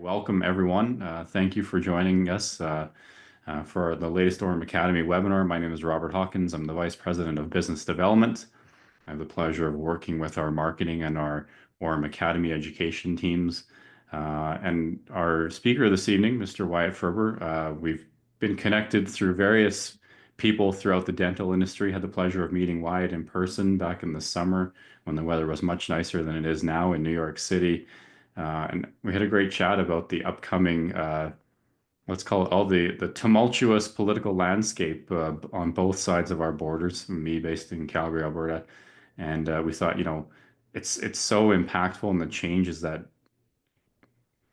Welcome, everyone. Thank you for joining us for the latest Orem Academy webinar. My name is Robert Hawkins. I'm the Vice President of Business Development. I have the pleasure of working with our marketing and our Orem Academy education teams. And our speaker this evening, Mr. Wyatt Ferber, we've been connected through various people throughout the dental industry. Had the pleasure of meeting Wyatt in person back in the summer when the weather was much nicer than it is now in New York City. And we had a great chat about the upcoming, let's call it all the tumultuous political landscape on both sides of our borders, me based in Calgary, Alberta. And we thought, it's so impactful in the changes that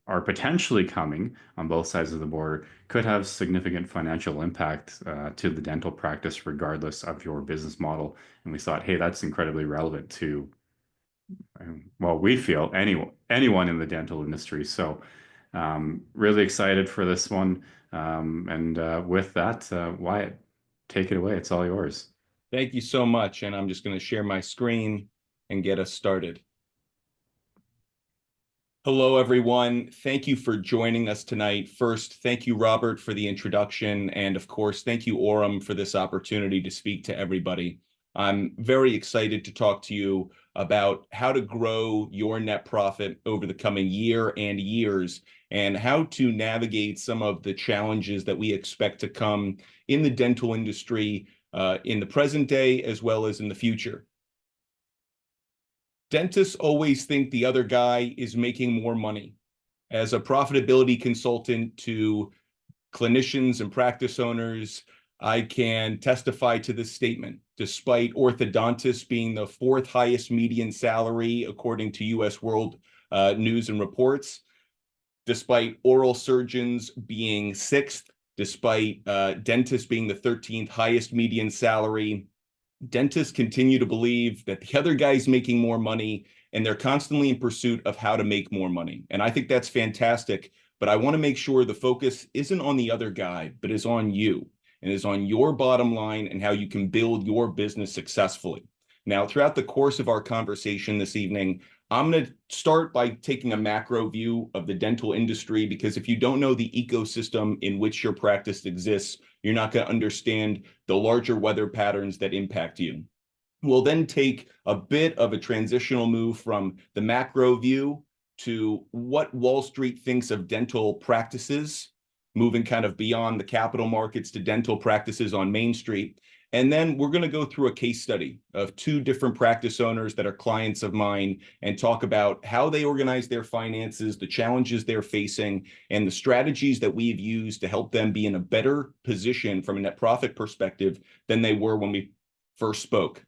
are potentially coming on both sides of the border could have significant financial impact to the dental practice, regardless of your business model. And we thought, hey, that's incredibly relevant to well, we feel anyone in the dental industry. So really excited for this one. And with that, Wyatt, take it away. It's all yours. Thank you so much. And I'm just going to share my screen and get us started. Hello, everyone. Thank you for joining us tonight. First, thank you, Robert, for the introduction. And of course, thank you, Orem, for this opportunity to speak to everybody. I'm very excited to talk to you about how to grow your net profit over the coming year and years, and how to navigate some of the challenges that we expect to come in the dental industry in the present day as well as in the future. Dentists always think the other guy is making more money. As a profitability consultant to clinicians and practice owners, I can testify to this statement. Despite orthodontists being the fourth highest median salary, according to US World News and Reports, despite oral surgeons being sixth, despite dentists being the 13th highest median salary, dentists continue to believe that the other guy's making more money, and they're constantly in pursuit of how to make more money. And I think that's fantastic, but I want to make sure the focus isn't on the other guy, but is on you, and is on your bottom line and how you can build your business successfully. Now, throughout the course of our conversation this evening, I'm going to start by taking a macro view of the dental industry, because if you don't know the ecosystem in which your practice exists, you're not going to understand the larger weather patterns that impact you. We'll then take a bit of a transitional move from the macro view to what Wall Street thinks of dental practices, moving kind of beyond the capital markets to dental practices on Main Street. And then we're going to go through a case study of two different practice owners that are clients of mine and talk about how they organize their finances, the challenges they're facing, and the strategies that we've used to help them be in a better position from a net profit perspective than they were when we first spoke.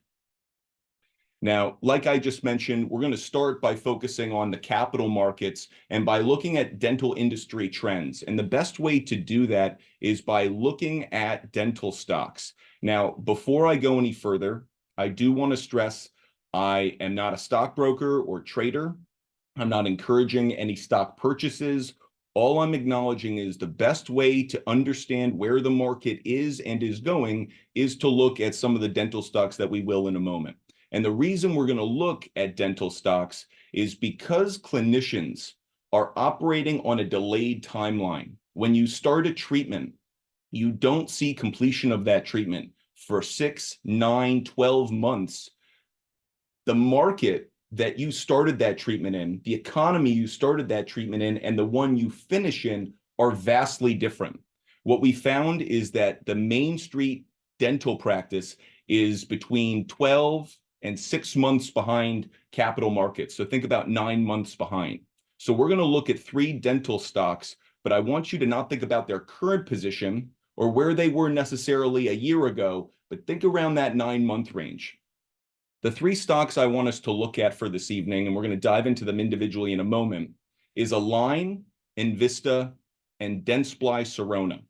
Now, like I just mentioned, we're going to start by focusing on the capital markets and by looking at dental industry trends. And the best way to do that is by looking at dental stocks. Now, before I go any further, I do want to stress I am not a stockbroker or trader. I'm not encouraging any stock purchases. All I'm acknowledging is the best way to understand where the market is and is going is to look at some of the dental stocks that we will in a moment. And the reason we're going to look at dental stocks is because clinicians are operating on a delayed timeline. When you start a treatment, you don't see completion of that treatment for 6, 9, 12 months. The market that you started that treatment in, the economy you started that treatment in, and the one you finish in are vastly different. What we found is that the Main Street dental practice is between 12 and 6 months behind capital markets. So think about 9 months behind. So we're going to look at 3 dental stocks, but I want you to not think about their current position or where they were necessarily a year ago, but think around that 9-month range. The 3 stocks I want us to look at for this evening, and we're going to dive into them individually in a moment, is Align, Envista, and Dentsply Sirona.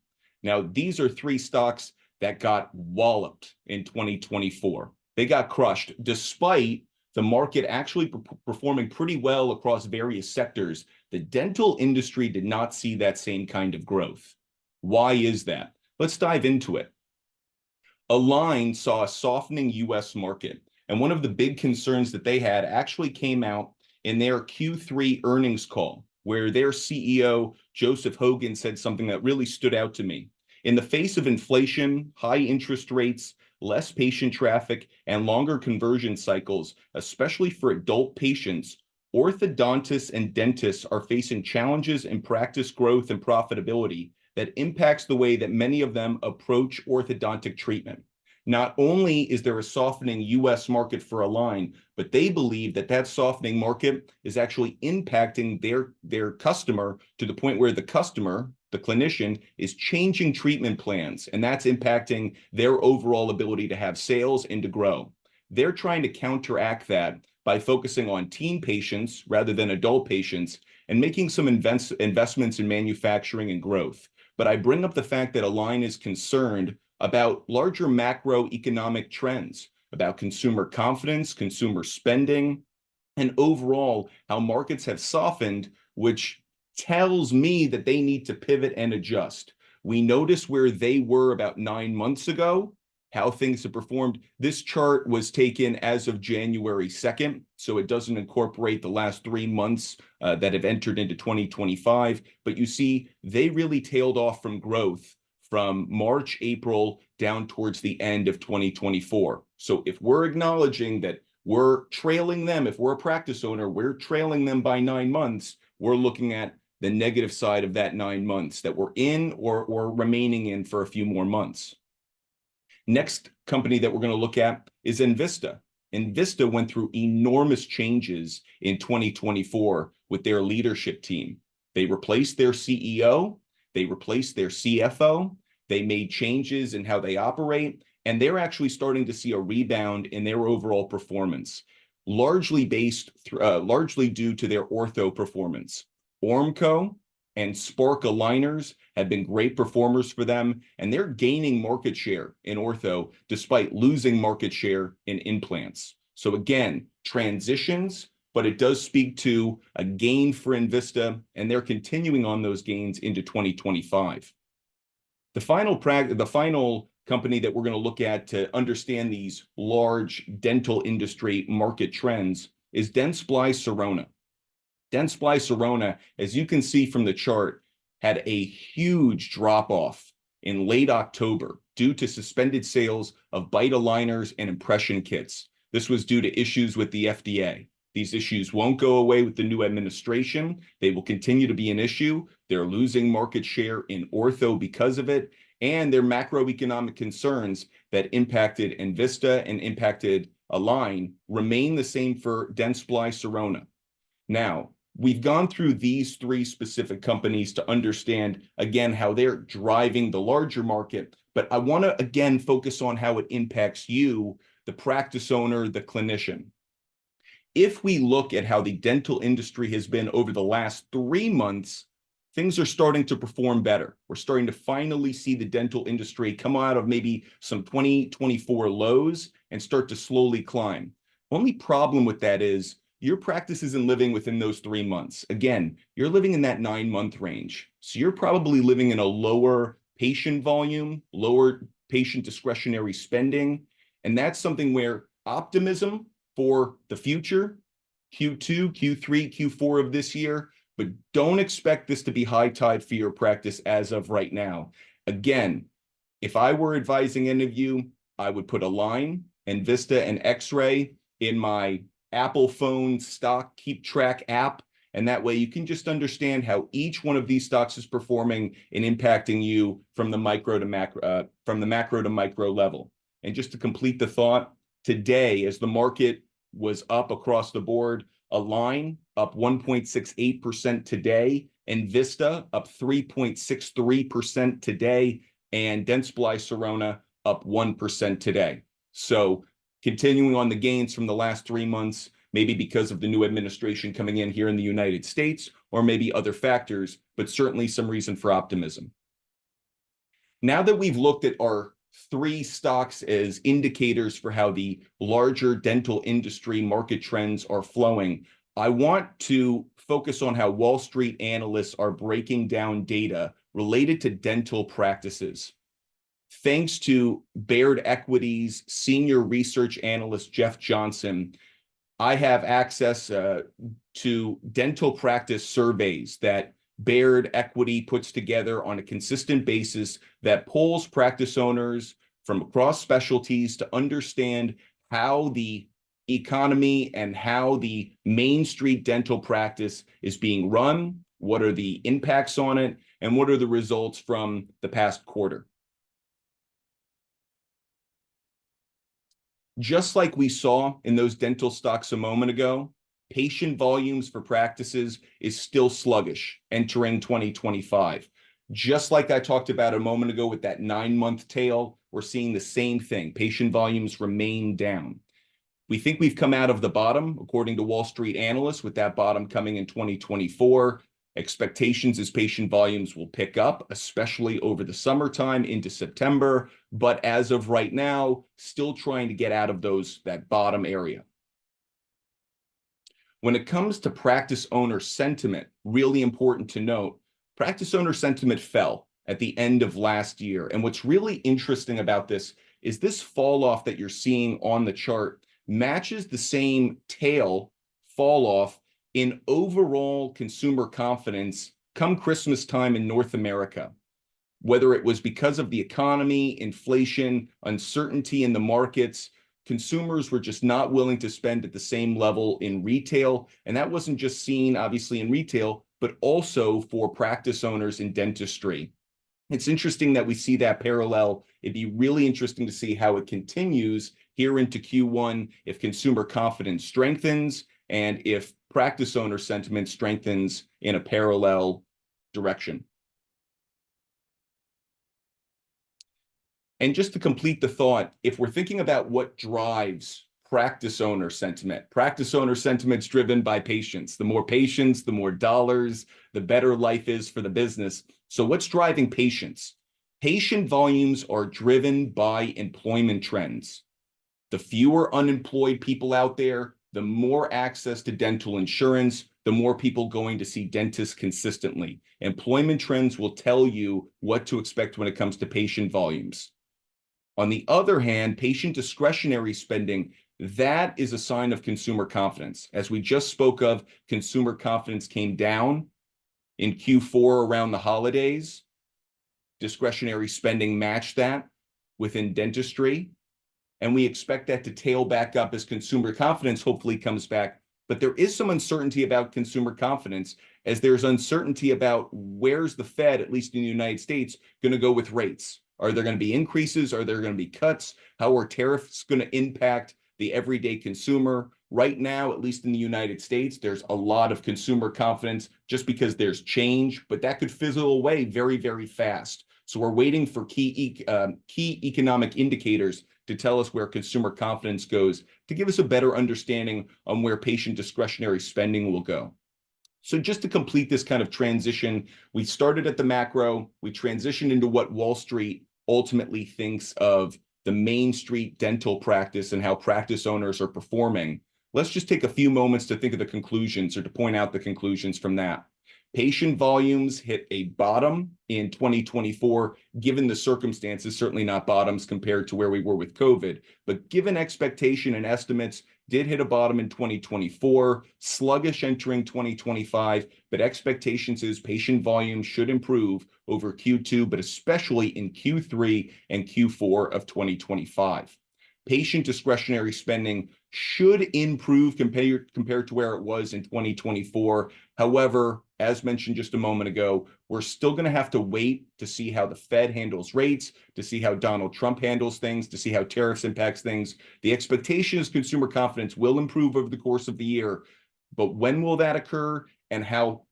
Now, these are 3 stocks that got walloped in 2024. They got crushed despite the market actually performing pretty well across various sectors. The dental industry did not see that same kind of growth. Why is that? Let's dive into it. Align saw a softening US market, and one of the big concerns that they had actually came out in their Q3 earnings call, where their CEO, Joseph Hogan, said something that really stood out to me. In the face of inflation, high interest rates, less patient traffic, and longer conversion cycles, especially for adult patients, orthodontists and dentists are facing challenges in practice growth and profitability that impacts the way that many of them approach orthodontic treatment. Not only is there a softening US market for Align, but they believe that that softening market is actually impacting their customer to the point where the customer, the clinician, is changing treatment plans, and that's impacting their overall ability to have sales and to grow. They're trying to counteract that by focusing on teen patients rather than adult patients and making some investments in manufacturing and growth. But I bring up the fact that Align is concerned about larger macroeconomic trends, about consumer confidence, consumer spending, and overall how markets have softened, which tells me that they need to pivot and adjust. We notice where they were about 9 months ago, how things have performed. This chart was taken as of January 2nd, so it doesn't incorporate the last 3 months that have entered into 2025, but you see they really tailed off from growth from March, April, down towards the end of 2024. So if we're acknowledging that we're trailing them, if we're a practice owner, we're trailing them by 9 months, we're looking at the negative side of that 9 months that we're in or remaining in for a few more months. Next company that we're going to look at is Envista. Envista went through enormous changes in 2024 with their leadership team. They replaced their CEO, they replaced their CFO, they made changes in how they operate, and they're actually starting to see a rebound in their overall performance, largely due to their ortho performance. Ormco and Spark aligners have been great performers for them, and they're gaining market share in ortho despite losing market share in implants. So again, transitions, but it does speak to a gain for Envista, and they're continuing on those gains into 2025. The final company that we're going to look at to understand these large dental industry market trends is Dentsply Sirona. Dentsply Sirona, as you can see from the chart, had a huge drop-off in late October due to suspended sales of bite aligners and impression kits. This was due to issues with the FDA. These issues won't go away with the new administration. They will continue to be an issue. They're losing market share in ortho because of it, and their macroeconomic concerns that impacted Envista and impacted Align remain the same for Dentsply Sirona. Now, we've gone through these 3 specific companies to understand, again, how they're driving the larger market, but I want to, again, focus on how it impacts you, the practice owner, the clinician. If we look at how the dental industry has been over the last 3 months, things are starting to perform better. We're starting to finally see the dental industry come out of maybe some 2024 lows and start to slowly climb. Only problem with that is your practice isn't living within those 3 months. Again, you're living in that 9-month range. So you're probably living in a lower patient volume, lower patient discretionary spending. And that's something where optimism for the future, Q2, Q3, Q4 of this year, but don't expect this to be high tide for your practice as of right now. Again, if I were advising any of you, I would put Align, Envista, and X-Ray in my Apple phone stock keep track app, and that way you can just understand how each one of these stocks is performing and impacting you from the macro to micro level. And just to complete the thought, today, as the market was up across the board, Align up 1.68% today, Envista up 3.63% today, and Dentsply Sirona up 1% today. So continuing on the gains from the last 3 months, maybe because of the new administration coming in here in the United States, or maybe other factors, but certainly some reason for optimism. Now that we've looked at our 3 stocks as indicators for how the larger dental industry market trends are flowing, I want to focus on how Wall Street analysts are breaking down data related to dental practices. Thanks to Baird Equities senior research analyst Jeff Johnson, I have access to dental practice surveys that Baird Equity puts together on a consistent basis that polls practice owners from across specialties to understand how the economy and how the Main Street dental practice is being run, what are the impacts on it, and what are the results from the past quarter. Just like we saw in those dental stocks a moment ago, patient volumes for practices is still sluggish entering 2025. Just like I talked about a moment ago with that 9-month tail, we're seeing the same thing. Patient volumes remain down. We think we've come out of the bottom, according to Wall Street analysts, with that bottom coming in 2024. Expectations is patient volumes will pick up, especially over the summertime into September. But as of right now, still trying to get out of that bottom area. When it comes to practice owner sentiment, really important to note, practice owner sentiment fell at the end of last year. And what's really interesting about this is this fall off that you're seeing on the chart matches the same tail fall off in overall consumer confidence come Christmas time in North America. Whether it was because of the economy, inflation, uncertainty in the markets, consumers were just not willing to spend at the same level in retail. And that wasn't just seen, obviously, in retail, but also for practice owners in dentistry. It's interesting that we see that parallel. It'd be really interesting to see how it continues here into Q1 if consumer confidence strengthens and if practice owner sentiment strengthens in a parallel direction. And just to complete the thought, if we're thinking about what drives practice owner sentiment's driven by patients. The more patients, the more dollars, the better life is for the business. So what's driving patients? Patient volumes are driven by employment trends. The fewer unemployed people out there, the more access to dental insurance, the more people going to see dentists consistently. Employment trends will tell you what to expect when it comes to patient volumes. On the other hand, patient discretionary spending, that is a sign of consumer confidence. As we just spoke of, consumer confidence came down in Q4 around the holidays. Discretionary spending matched that within dentistry. And we expect that to tail back up as consumer confidence hopefully comes back. But there is some uncertainty about consumer confidence, as there's uncertainty about where's the Fed, at least in the United States, going to go with rates. Are there going to be increases? Are there going to be cuts? How are tariffs going to impact the everyday consumer? Right now, at least in the United States, there's a lot of consumer confidence just because there's change, but that could fizzle away very, very fast. So we're waiting for key economic indicators to tell us where consumer confidence goes, to give us a better understanding on where patient discretionary spending will go. So just to complete this kind of transition, we started at the macro, we transitioned into what Wall Street ultimately thinks of the Main Street dental practice and how practice owners are performing. Let's just take a few moments to think of the conclusions or to point out the conclusions from that. Patient volumes hit a bottom in 2024, given the circumstances, certainly not bottoms compared to where we were with COVID, but given expectation and estimates, did hit a bottom in 2024, sluggish entering 2025, but expectations is patient volume should improve over Q2, but especially in Q3 and Q4 of 2025. Patient discretionary spending should improve compared to where it was in 2024. However, as mentioned just a moment ago, we're still going to have to wait to see how the Fed handles rates, to see how Donald Trump handles things, to see how tariffs impacts things. The expectation is consumer confidence will improve over the course of the year, but when will that occur and how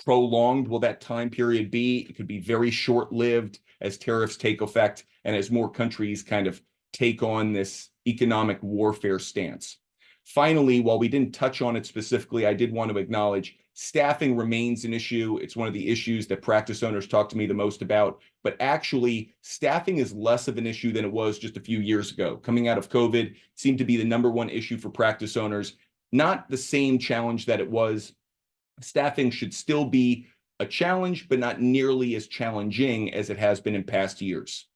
prolonged will that time period be? It could be very short-lived as tariffs take effect and as more countries kind of take on this economic warfare stance. Finally, while we didn't touch on it specifically, I did want to acknowledge staffing remains an issue. It's one of the issues that practice owners talk to me the most about, but actually staffing is less of an issue than it was just a few years ago. Coming out of COVID, it seemed to be the #1 issue for practice owners. Not the same challenge that it was. Staffing should still be a challenge, but not nearly as challenging as it has been in past years.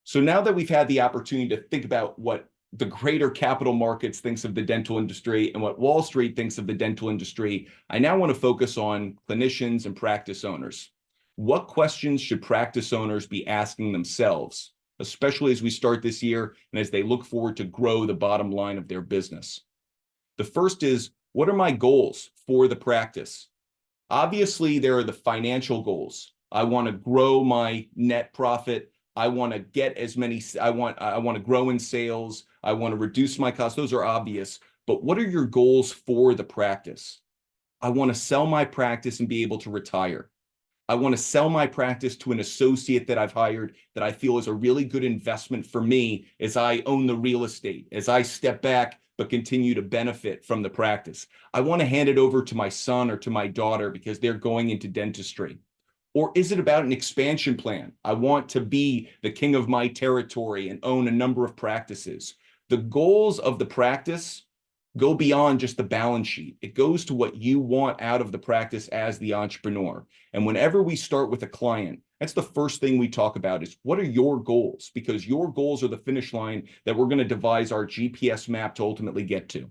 So now that we've had the opportunity to think about what the greater capital markets thinks of the dental industry and what Wall Street thinks of the dental industry, I now want to focus on clinicians and practice owners. What questions should practice owners be asking themselves, especially as we start this year and as they look forward to grow the bottom line of their business? The first is, what are my goals for the practice? Obviously, there are the financial goals. I want to grow my net profit. I want to get as many, I want to grow in sales. I want to reduce my costs. Those are obvious. But what are your goals for the practice? I want to sell my practice and be able to retire. I want to sell my practice to an associate that I've hired that I feel is a really good investment for me as I own the real estate, as I step back but continue to benefit from the practice. I want to hand it over to my son or to my daughter because they're going into dentistry. Or is it about an expansion plan? I want to be the king of my territory and own a number of practices. The goals of the practice go beyond just the balance sheet. It goes to what you want out of the practice as the entrepreneur. And whenever we start with a client, that's the first thing we talk about is what are your goals? Because your goals are the finish line that we're going to devise our GPS map to ultimately get to.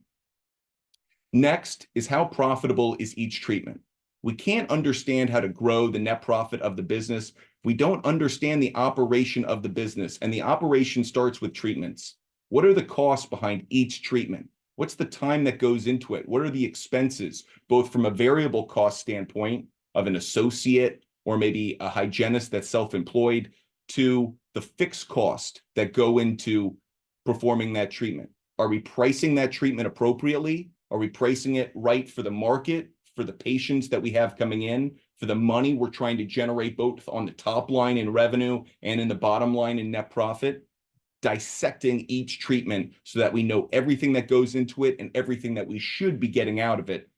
Next is how profitable is each treatment? We can't understand how to grow the net profit of the business. We don't understand the operation of the business, and the operation starts with treatments. What are the costs behind each treatment? What's the time that goes into it? What are the expenses, both from a variable cost standpoint of an associate or maybe a hygienist that's self-employed to the fixed cost that go into performing that treatment? Are we pricing that treatment appropriately? Are we pricing it right for the market, for the patients that we have coming in, for the money we're trying to generate both on the top line in revenue and in the bottom line in net profit? Dissecting each treatment so that we know everything that goes into it and everything that we should be getting out of it.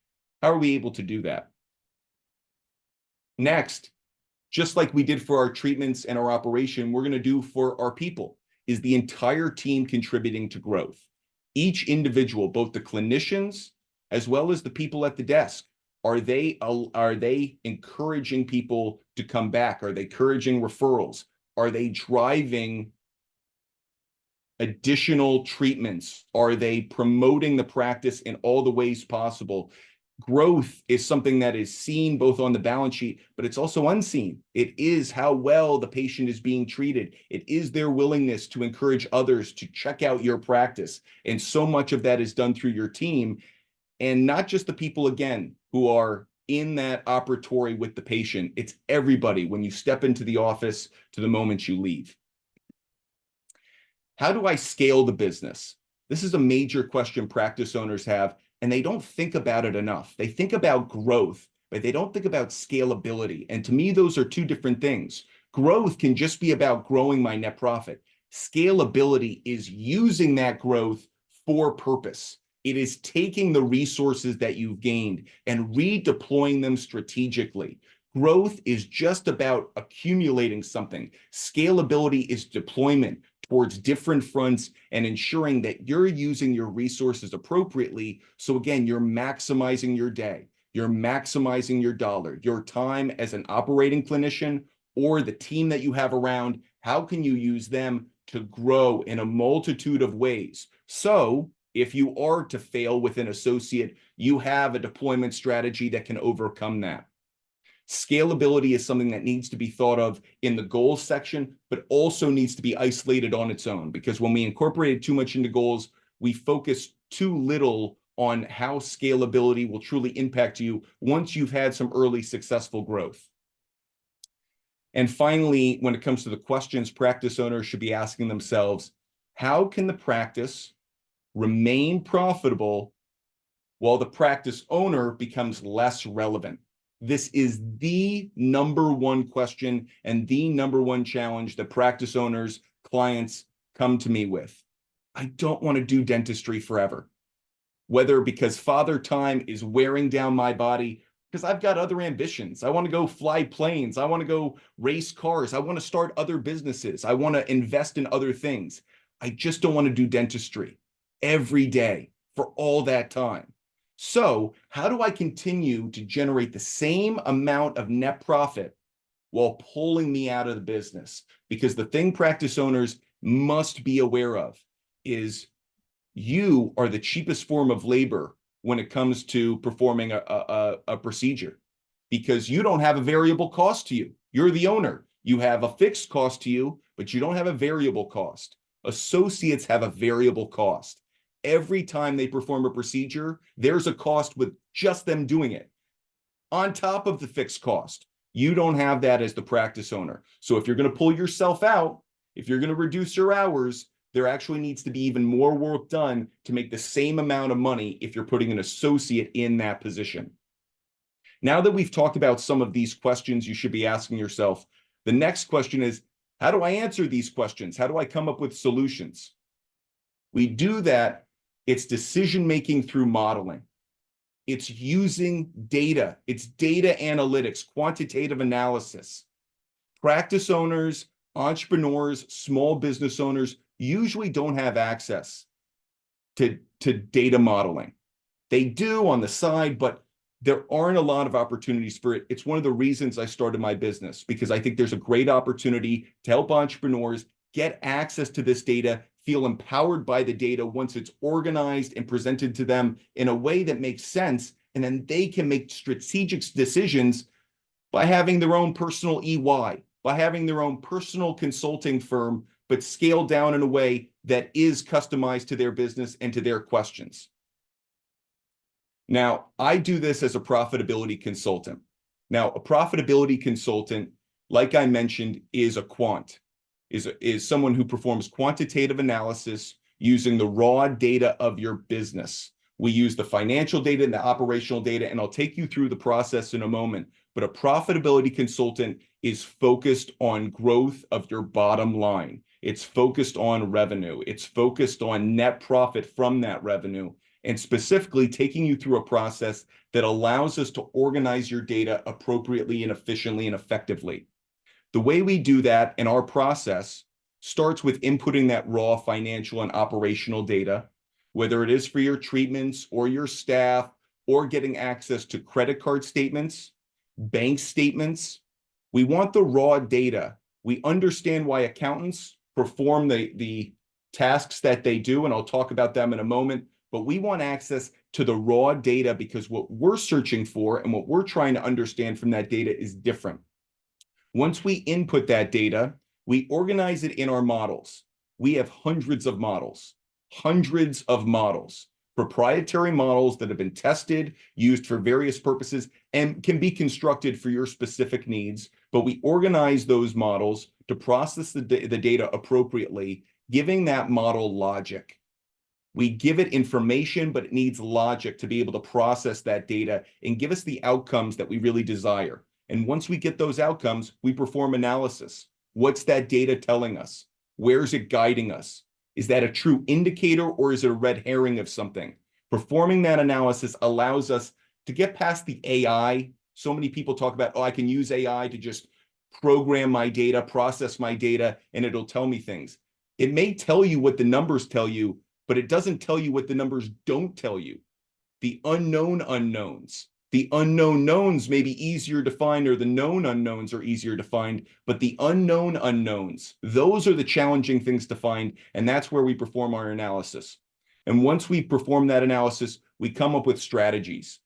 How are we able to do that? Next, just like we did for our treatments and our operation, we're going to do for our people. Is the entire team contributing to growth? Each individual, both the clinicians as well as the people at the desk, are they encouraging people to come back? Are they encouraging referrals? Are they driving additional treatments? Are they promoting the practice in all the ways possible? Growth is something that is seen both on the balance sheet, but it's also unseen. It is how well the patient is being treated. It is their willingness to encourage others to check out your practice. And so much of that is done through your team, and not just the people, again, who are in that operatory with the patient. It's everybody when you step into the office to the moment you leave. How do I scale the business? This is a major question practice owners have, and they don't think about it enough. They think about growth, but they don't think about scalability. And to me, those are two different things. Growth can just be about growing my net profit. Scalability is using that growth for purpose. It is taking the resources that you've gained and redeploying them strategically. Growth is just about accumulating something. Scalability is deployment towards different fronts and ensuring that you're using your resources appropriately. So again, you're maximizing your day, you're maximizing your dollar, your time as an operating clinician, or the team that you have around. How can you use them to grow in a multitude of ways? So if you are to fail with an associate, you have a deployment strategy that can overcome that. Scalability is something that needs to be thought of in the goals section, but also needs to be isolated on its own, because when we incorporate it too much into goals, we focus too little on how scalability will truly impact you once you've had some early successful growth. And finally, when it comes to the questions practice owners should be asking themselves, how can the practice remain profitable while the practice owner becomes less relevant? This is the number one question and the number one challenge that practice owners, clients come to me with. I don't want to do dentistry forever, whether because father time is wearing down my body, because I've got other ambitions. I want to go fly planes. I want to go race cars. I want to start other businesses. I want to invest in other things. I just don't want to do dentistry every day for all that time. So how do I continue to generate the same amount of net profit while pulling me out of the business? Because the thing practice owners must be aware of is you are the cheapest form of labor when it comes to performing a procedure, because you don't have a variable cost to you. You're the owner. You have a fixed cost to you, but you don't have a variable cost. Associates have a variable cost. Every time they perform a procedure, there's a cost with just them doing it on top of the fixed cost. You don't have that as the practice owner. So if you're going to pull yourself out, if you're going to reduce your hours, there actually needs to be even more work done to make the same amount of money if you're putting an associate in that position. Now that we've talked about some of these questions you should be asking yourself, the next question is, how do I answer these questions? How do I come up with solutions? We do that. It's decision-making through modeling. It's using data. It's data analytics, quantitative analysis. Practice owners, entrepreneurs, small business owners usually don't have access to data modeling. They do on the side, but there aren't a lot of opportunities for it. It's one of the reasons I started my business, because I think there's a great opportunity to help entrepreneurs get access to this data, feel empowered by the data once it's organized and presented to them in a way that makes sense. And then they can make strategic decisions by having their own personal EY, by having their own personal consulting firm, but scaled down in a way that is customized to their business and to their questions. Now, I do this as a profitability consultant. Now, a profitability consultant, like I mentioned, is a quant, is someone who performs quantitative analysis using the raw data of your business. We use the financial data and the operational data, and I'll take you through the process in a moment. But a profitability consultant is focused on growth of your bottom line. It's focused on revenue. It's focused on net profit from that revenue, and specifically taking you through a process that allows us to organize your data appropriately and efficiently and effectively. The way we do that in our process starts with inputting that raw financial and operational data, whether it is for your treatments or your staff, or getting access to credit card statements, bank statements. We want the raw data. We understand why accountants perform the tasks that they do, and I'll talk about them in a moment. But we want access to the raw data because what we're searching for and what we're trying to understand from that data is different. Once we input that data, we organize it in our models. We have hundreds of models, proprietary models that have been tested, used for various purposes, and can be constructed for your specific needs. But we organize those models to process the data appropriately, giving that model logic. We give it information, but it needs logic to be able to process that data and give us the outcomes that we really desire. And once we get those outcomes, we perform analysis. What's that data telling us? Where's it guiding us? Is that a true indicator, or is it a red herring of something? Performing that analysis allows us to get past the AI. So many people talk about, oh, I can use AI to just program my data, process my data, and it'll tell me things. It may tell you what the numbers tell you, but it doesn't tell you what the numbers don't tell you. The unknown unknowns. The unknown knowns may be easier to find, or the known unknowns are easier to find, but the unknown unknowns, those are the challenging things to find, and that's where we perform our analysis. And once we perform that analysis, we come up with strategies.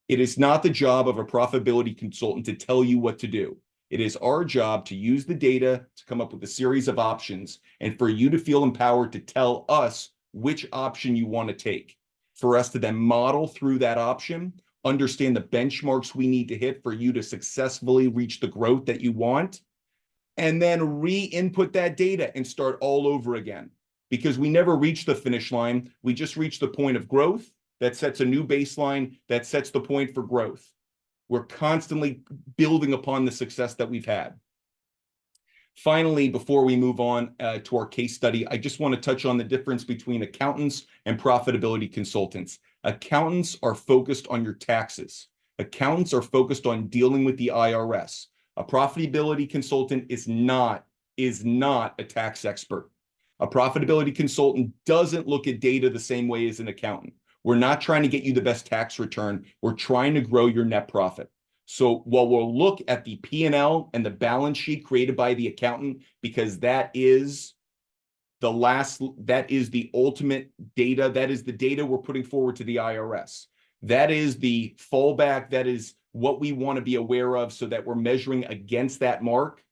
It is not the job of a profitability consultant to tell you what to do. It is our job to use the data to come up with a series of options, and for you to feel empowered to tell us which option you want to take, for us to then model through that option, understand the benchmarks we need to hit for you to successfully reach the growth that you want, and then re-input that data and start all over again. Because we never reach the finish line, we just reach the point of growth that sets a new baseline, that sets the point for growth. We're constantly building upon the success that we've had. Finally, before we move on to our case study, I just want to touch on the difference between accountants and profitability consultants. Accountants are focused on your taxes. Accountants are focused on dealing with the IRS. A profitability consultant is not a tax expert. A profitability consultant doesn't look at data the same way as an accountant. We're not trying to get you the best tax return. We're trying to grow your net profit. So while we'll look at the P&L and the balance sheet created by the accountant, because that is that is the ultimate data. That is the data we're putting forward to the IRS. That is the fallback. That is what we want to be aware of so that we're measuring against that mark.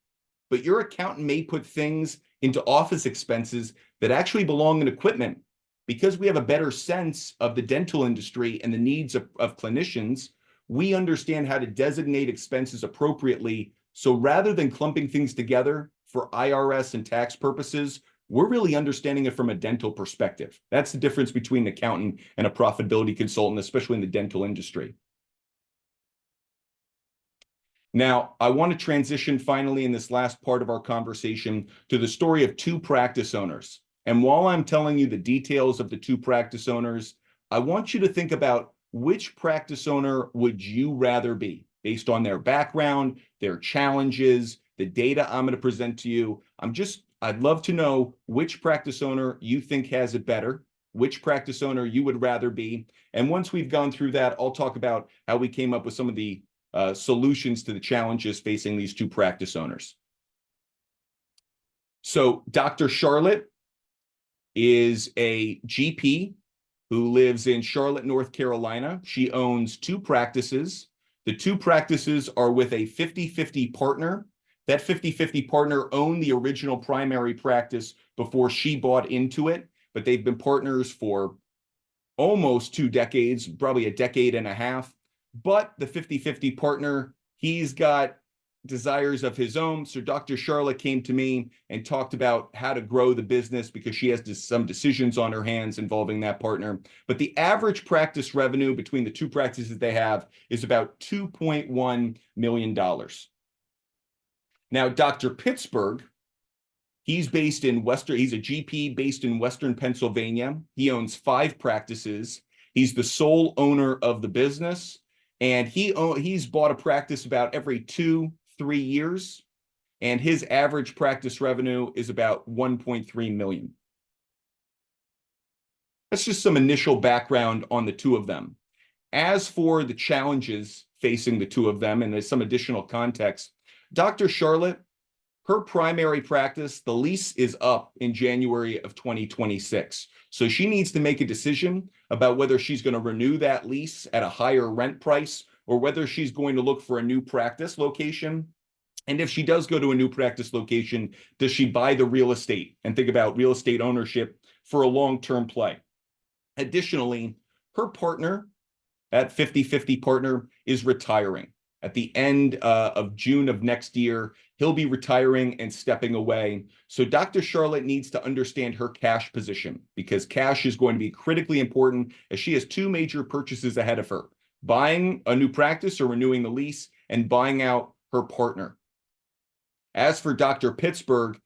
But your accountant may put things into office expenses that actually belong in equipment. Because we have a better sense of the dental industry and the needs of clinicians, we understand how to designate expenses appropriately. So rather than clumping things together for IRS and tax purposes, we're really understanding it from a dental perspective. That's the difference between an accountant and a profitability consultant, especially in the dental industry. Now, I want to transition finally in this last part of our conversation to the story of two practice owners. And while I'm telling you the details of the two practice owners, I want you to think about which practice owner would you rather be based on their background, their challenges, the data I'm going to present to you. I'd love to know which practice owner you think has it better, which practice owner you would rather be. And once we've gone through that, I'll talk about how we came up with some of the solutions to the challenges facing these two practice owners. So Dr. Charlotte is a GP who lives in Charlotte, North Carolina. She owns two practices. The two practices are with a 50-50 partner. That 50-50 partner owned the original primary practice before she bought into it, but they've been partners for almost 2 decades, probably a decade and a half. But the 50-50 partner, he's got desires of his own. So Dr. Charlotte came to me and talked about how to grow the business because she has some decisions on her hands involving that partner. But the average practice revenue between the two practices they have is about $2.1 million. Now, Dr. Pittsburgh, he's a GP based in Western Pennsylvania. He owns 5 practices. He's the sole owner of the business. And he's bought a practice about every 2-3 years, and his average practice revenue is about 1.3 million. That's just some initial background on the two of them. As for the challenges facing the two of them, and there's some additional context, Dr. Charlotte, her primary practice, the lease is up in January of 2026. So she needs to make a decision about whether she's going to renew that lease at a higher rent price or whether she's going to look for a new practice location. And if she does go to a new practice location, does she buy the real estate and think about real estate ownership for a long-term play? Additionally, her partner, that 50-50 partner, is retiring. At the end of June of next year, he'll be retiring and stepping away. So Dr. Charlotte needs to understand her cash position because cash is going to be critically important as she has 2 major purchases ahead of her: buying a new practice or renewing the lease and buying out her partner. As for Dr. Pittsburgh,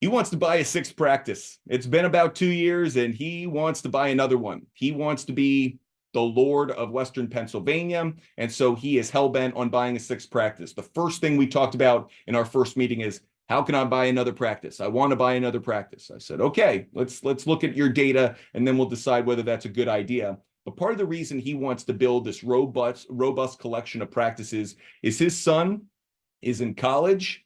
he wants to buy a 6th practice. It's been about 2 years and he wants to buy another one. He wants to be the Lord of Western Pennsylvania. And so he is hell-bent on buying a 6th practice. The first thing we talked about in our first meeting is, how can I buy another practice? I want to buy another practice. I said, okay, let's look at your data and then we'll decide whether that's a good idea. But part of the reason he wants to build this robust collection of practices is his son is in college.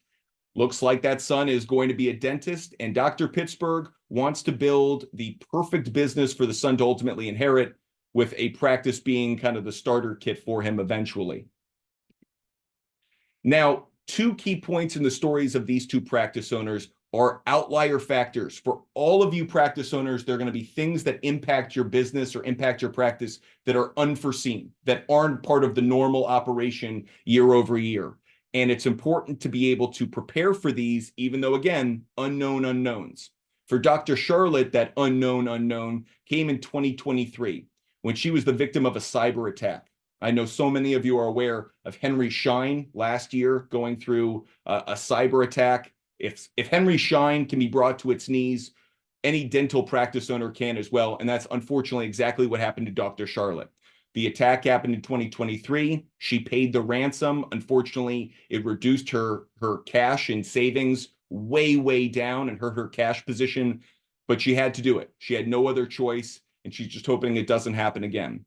Looks like that son is going to be a dentist, and Dr. Pittsburgh wants to build the perfect business for the son to ultimately inherit, with a practice being kind of the starter kit for him eventually. Now, 2 key points in the stories of these two practice owners are outlier factors. For all of you practice owners, there are going to be things that impact your business or impact your practice that are unforeseen, that aren't part of the normal operation year over year. And it's important to be able to prepare for these, even though, again, unknown unknowns. For Dr. Charlotte, that unknown came in 2023 when she was the victim of a cyber attack. I know so many of you are aware of Henry Schein last year going through a cyber attack. If Henry Schein can be brought to its knees, any dental practice owner can as well. And that's unfortunately exactly what happened to Dr. Charlotte. The attack happened in 2023. She paid the ransom. Unfortunately, it reduced her cash and savings way down and hurt her cash position, but she had to do it. She had no other choice, and she's just hoping it doesn't happen again.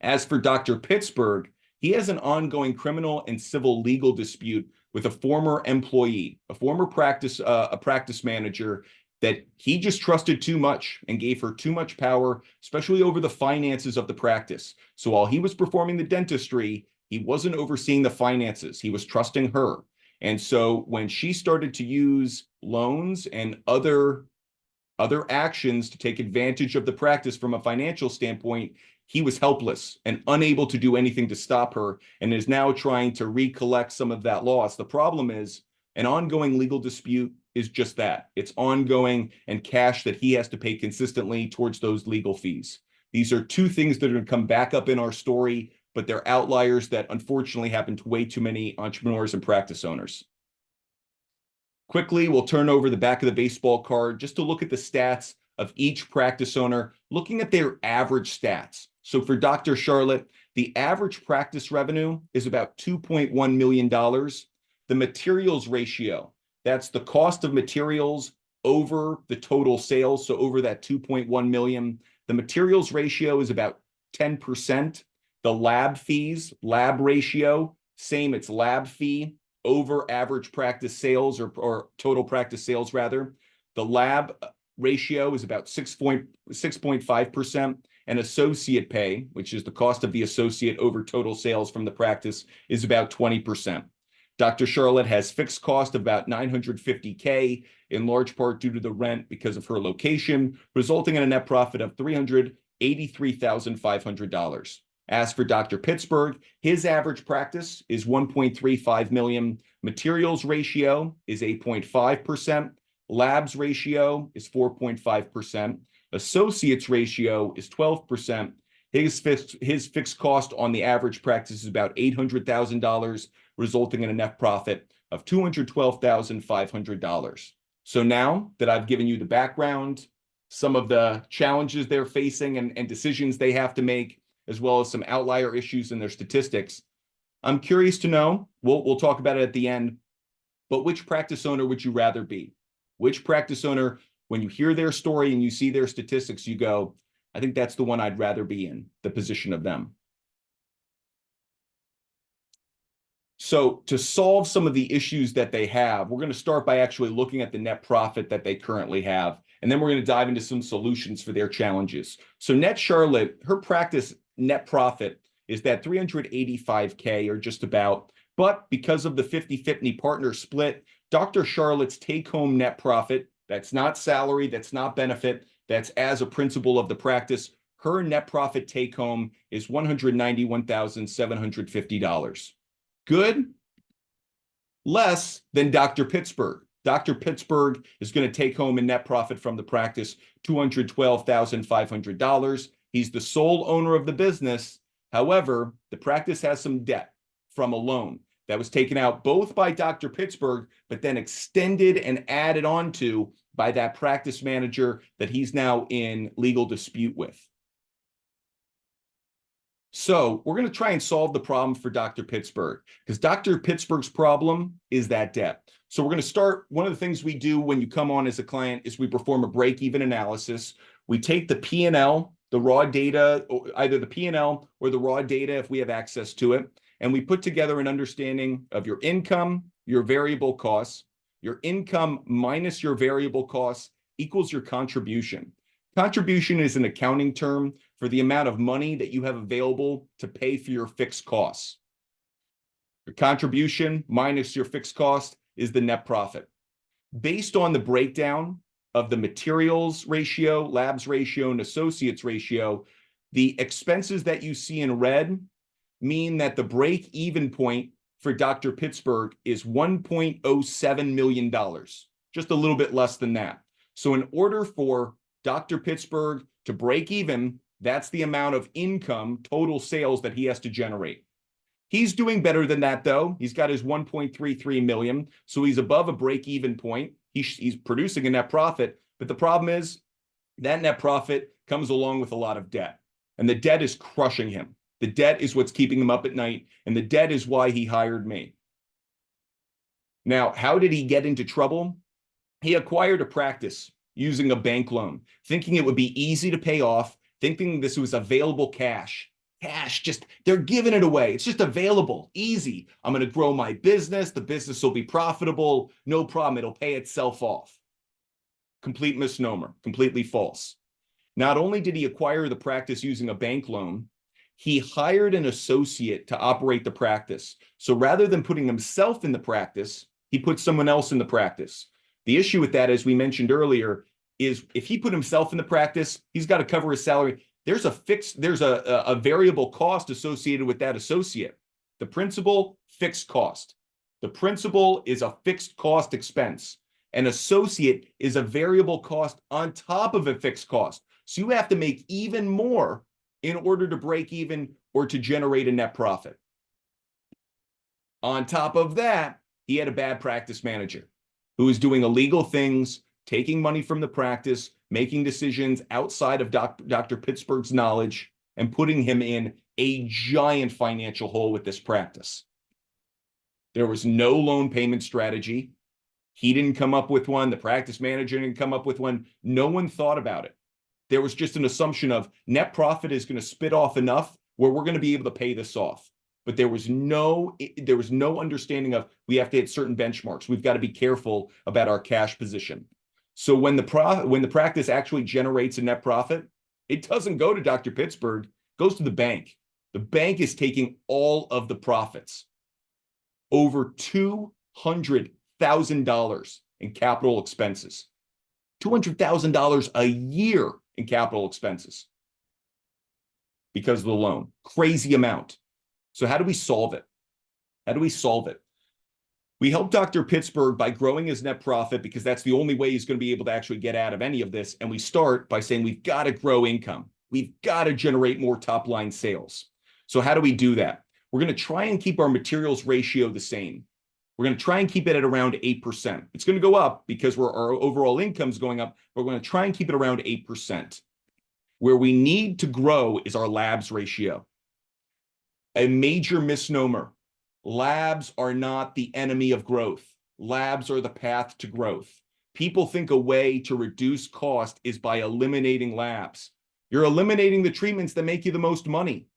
As for Dr. Pittsburgh, he has an ongoing criminal and civil legal dispute with a former employee, a former practice manager. that he just trusted too much and gave her too much power, especially over the finances of the practice. So while he was performing the dentistry, he wasn't overseeing the finances. He was trusting her. And so when she started to use loans and other actions to take advantage of the practice from a financial standpoint, he was helpless and unable to do anything to stop her, and is now trying to recollect some of that loss. The problem is an ongoing legal dispute is just that. It's ongoing and cash that he has to pay consistently towards those legal fees. These are two things that are going to come back up in our story, but they're outliers that unfortunately happen to way too many entrepreneurs and practice owners. Quickly, we'll turn over the back of the baseball card just to look at the stats of each practice owner, looking at their average stats. So for Dr. Charlotte, the average practice revenue is about $2.1 million. The materials ratio, that's the cost of materials over the total sales, so over that 2.1 million. The materials ratio is about 10%. The lab fees, lab ratio, same, it's lab fee over average practice sales or total practice sales rather. The lab ratio is about 6.5%, and associate pay, which is the cost of the associate over total sales from the practice, is about 20%. Dr. Charlotte has fixed cost of about $950K, in large part due to the rent because of her location, resulting in a net profit of $383,500. As for Dr. Pittsburgh, his average practice is 1.35 million. Materials ratio is 8.5%. Labs ratio is 4.5%. Associates ratio is 12%. His fixed cost on the average practice is about $800,000, resulting in a net profit of $212,500. So now that I've given you the background, some of the challenges they're facing and decisions they have to make, as well as some outlier issues in their statistics, I'm curious to know, we'll talk about it at the end, but which practice owner would you rather be? Which practice owner, when you hear their story and you see their statistics, you go, I think that's the one I'd rather be in, the position of them. So to solve some of the issues that they have, we're going to start by actually looking at the net profit that they currently have, and then we're going to dive into some solutions for their challenges. So Net Charlotte, her practice net profit is that $385K or just about, but because of the 50-50 partner split, Dr. Charlotte's take-home net profit, that's not salary, that's not benefit, that's as a principal of the practice, her net profit take-home is $191,750. Good, less than Dr. Pittsburgh. Dr. Pittsburgh is going to take home a net profit from the practice, $212,500. He's the sole owner of the business. However, the practice has some debt from a loan that was taken out both by Dr. Pittsburgh, but then extended and added on to by that practice manager that he's now in legal dispute with. So we're going to try and solve the problem for Dr. Pittsburgh, because Dr. Pittsburgh's problem is that debt. So we're going to start, one of the things we do when you come on as a client is we perform a break-even analysis. We take the P&L, the raw data, either the P&L or the raw data if we have access to it, and we put together an understanding of your income, your variable costs. Your income minus your variable costs equals your contribution. Contribution is an accounting term for the amount of money that you have available to pay for your fixed costs. Your contribution minus your fixed cost is the net profit. Based on the breakdown of the materials ratio, labs ratio, and associates ratio, the expenses that you see in red mean that the break-even point for Dr. Pittsburgh is $1.07 million, just a little bit less than that. So in order for Dr. Pittsburgh to break even, that's the amount of income, total sales that he has to generate. He's doing better than that, though. He's got his 1.33 million, so he's above a break-even point. He's producing a net profit, but the problem is that net profit comes along with a lot of debt, and the debt is crushing him. The debt is what's keeping him up at night, and the debt is why he hired me. Now, how did he get into trouble? He acquired a practice using a bank loan, thinking it would be easy to pay off, thinking this was available cash. Cash, just, they're giving it away. It's just available, easy. I'm going to grow my business. The business will be profitable. No problem. It'll pay itself off. Complete misnomer, completely false. Not only did he acquire the practice using a bank loan, he hired an associate to operate the practice. So rather than putting himself in the practice, he put someone else in the practice. The issue with that, as we mentioned earlier, is if he put himself in the practice, he's got to cover his salary. There's a variable cost associated with that associate. The principal, fixed cost. The principal is a fixed cost expense. An associate is a variable cost on top of a fixed cost. So you have to make even more in order to break even or to generate a net profit. On top of that, he had a bad practice manager who was doing illegal things, taking money from the practice, making decisions outside of Dr. Pittsburgh's knowledge, and putting him in a giant financial hole with this practice. There was no loan payment strategy. He didn't come up with one. The practice manager didn't come up with one. No one thought about it. There was just an assumption of net profit is going to spit off enough where we're going to be able to pay this off. But there was no understanding of we have to hit certain benchmarks. We've got to be careful about our cash position. So when the practice actually generates a net profit, it doesn't go to Dr. Pittsburgh, it goes to the bank. The bank is taking all of the profits. Over $200,000 in capital expenses. $200,000 a year in capital expenses because of the loan. Crazy amount. So how do we solve it? How do we solve it? We help Dr. Pittsburgh by growing his net profit because that's the only way he's going to be able to actually get out of any of this. And we start by saying we've got to grow income. We've got to generate more top-line sales. So how do we do that? We're going to try and keep our materials ratio the same. We're going to try and keep it at around 8%. It's going to go up because our overall income is going up, but we're going to try and keep it around 8%. Where we need to grow is our labs ratio. A major misnomer. Labs are not the enemy of growth. Labs are the path to growth. People think a way to reduce cost is by eliminating labs. You're eliminating the treatments that make you the most money.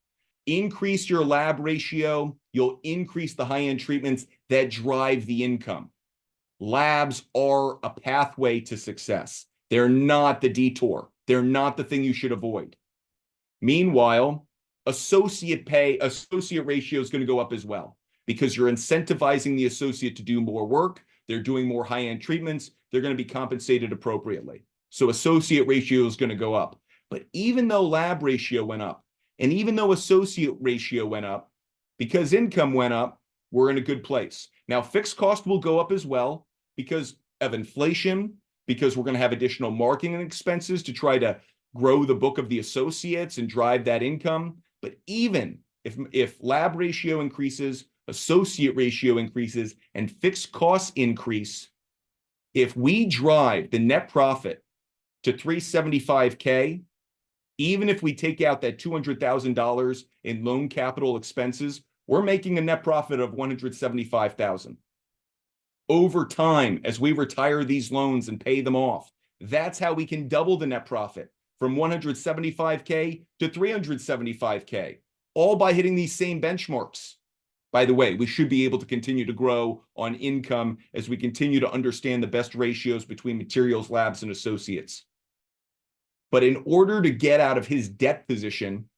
Increase your lab ratio, you'll increase the high-end treatments that drive the income. Labs are a pathway to success. They're not the detour. They're not the thing you should avoid. Meanwhile, associate ratio is going to go up as well because you're incentivizing the associate to do more work. They're doing more high-end treatments. They're going to be compensated appropriately. So associate ratio is going to go up. But even though lab ratio went up, and even though associate ratio went up, because income went up, we're in a good place. Now, fixed cost will go up as well because of inflation, because we're going to have additional marketing expenses to try to grow the book of the associates and drive that income. But even if lab ratio increases, associate ratio increases, and fixed costs increase, if we drive the net profit to $375K, even if we take out that $200,000 in loan capital expenses, we're making a net profit of $175,000. Over time, as we retire these loans and pay them off, that's how we can double the net profit from $175K to $375K, all by hitting these same benchmarks. By the way, we should be able to continue to grow on income as we continue to understand the best ratios between materials, labs, and associates. But in order to get out of his debt position,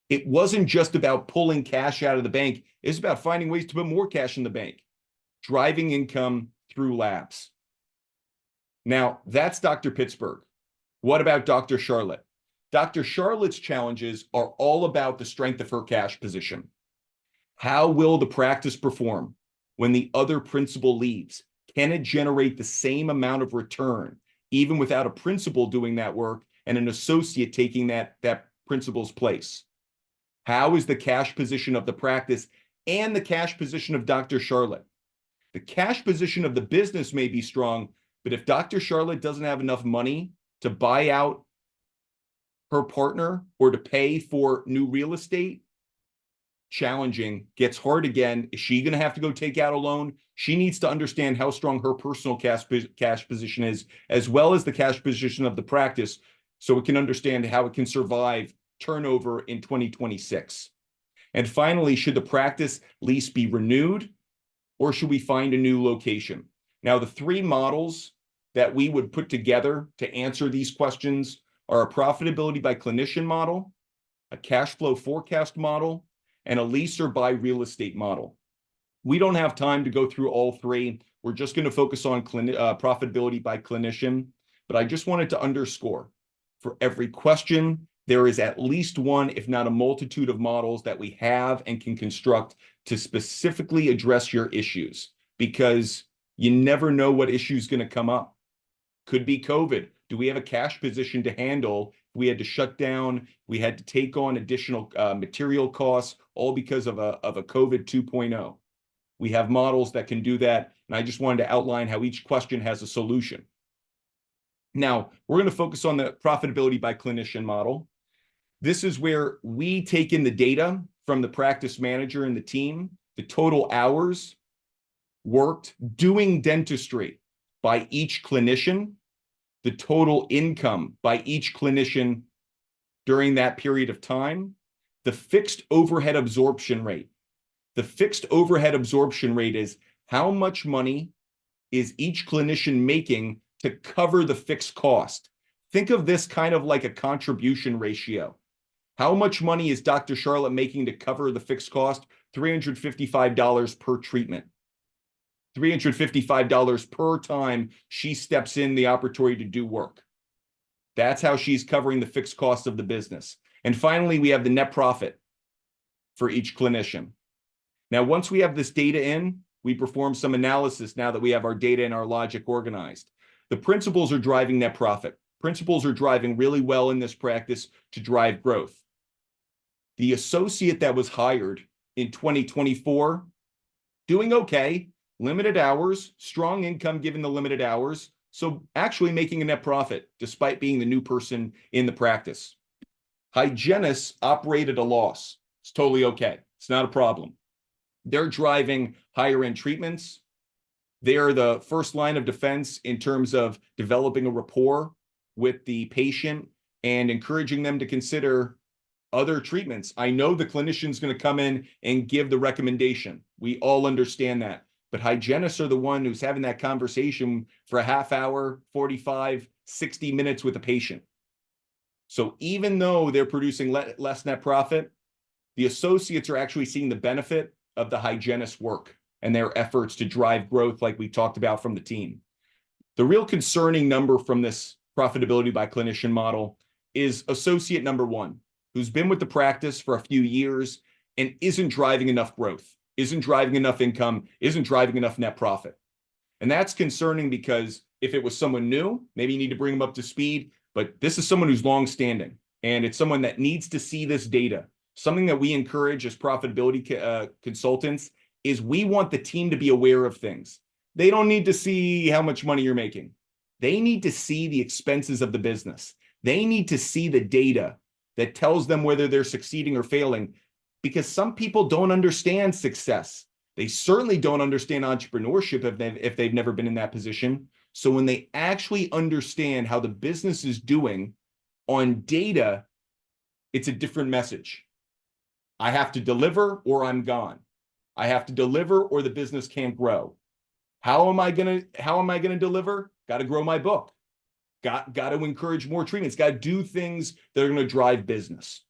it wasn't just about pulling cash out of the bank. It's about finding ways to put more cash in the bank, driving income through labs. Now, that's Dr. Pittsburgh. What about Dr. Charlotte? Dr. Charlotte's challenges are all about the strength of her cash position. How will the practice perform when the other principal leaves? Can it generate the same amount of return, even without a principal doing that work and an associate taking that principal's place? How is the cash position of the practice and the cash position of Dr. Charlotte? The cash position of the business may be strong, but if Dr. Charlotte doesn't have enough money to buy out her partner or to pay for new real estate, challenging, gets hard again. Is she going to have to go take out a loan? She needs to understand how strong her personal cash position is, as well as the cash position of the practice, so it can understand how it can survive turnover in 2026. And finally, should the practice lease be renewed or should we find a new location? Now, the three models that we would put together to answer these questions are a profitability by clinician model, a cash flow forecast model, and a lease or buy real estate model. We don't have time to go through all three. We're just going to focus on profitability by clinician. But I just wanted to underscore, for every question, there is at least one, if not a multitude of models that we have and can construct to specifically address your issues, because you never know what issue is going to come up. Could be COVID. Do we have a cash position to handle? We had to shut down. We had to take on additional material costs, all because of a COVID 2.0. We have models that can do that. And I just wanted to outline how each question has a solution. Now, we're going to focus on the profitability by clinician model. This is where we take in the data from the practice manager and the team, the total hours worked doing dentistry by each clinician, the total income by each clinician during that period of time, the fixed overhead absorption rate. The fixed overhead absorption rate is how much money is each clinician making to cover the fixed cost. Think of this kind of like a contribution ratio. How much money is Dr. Charlotte making to cover the fixed cost? $355 per treatment. $355 per time she steps in the opportunity to do work. That's how she's covering the fixed cost of the business. And finally, we have the net profit for each clinician. Now, once we have this data in, we perform some analysis now that we have our data and our logic organized. The principles are driving net profit. Principles are driving really well in this practice to drive growth. The associate that was hired in 2024, doing okay, limited hours, strong income given the limited hours, so actually making a net profit despite being the new person in the practice. Hygienists operate at a loss. It's totally okay. It's not a problem. They're driving higher end treatments. They are the first line of defense in terms of developing a rapport with the patient and encouraging them to consider other treatments. I know the clinician's going to come in and give the recommendation. We all understand that. But hygienists are the one who's having that conversation for a half hour, 45, 60 minutes with a patient. So even though they're producing less net profit, the associates are actually seeing the benefit of the hygienist's work and their efforts to drive growth like we talked about from the team. The real concerning number from this profitability by clinician model is associate number one, who's been with the practice for a few years and isn't driving enough growth, isn't driving enough income, isn't driving enough net profit. And that's concerning because if it was someone new, maybe you need to bring them up to speed, but this is someone who's long-standing, and it's someone that needs to see this data. Something that we encourage as profitability consultants is we want the team to be aware of things. They don't need to see how much money you're making. They need to see the expenses of the business. They need to see the data that tells them whether they're succeeding or failing, because some people don't understand success. They certainly don't understand entrepreneurship if they've never been in that position. So when they actually understand how the business is doing on data, it's a different message. I have to deliver or I'm gone. I have to deliver or the business can't grow. How am I gonna deliver? Got to grow my book. Got to encourage more treatments. Got to do things that are going to drive business.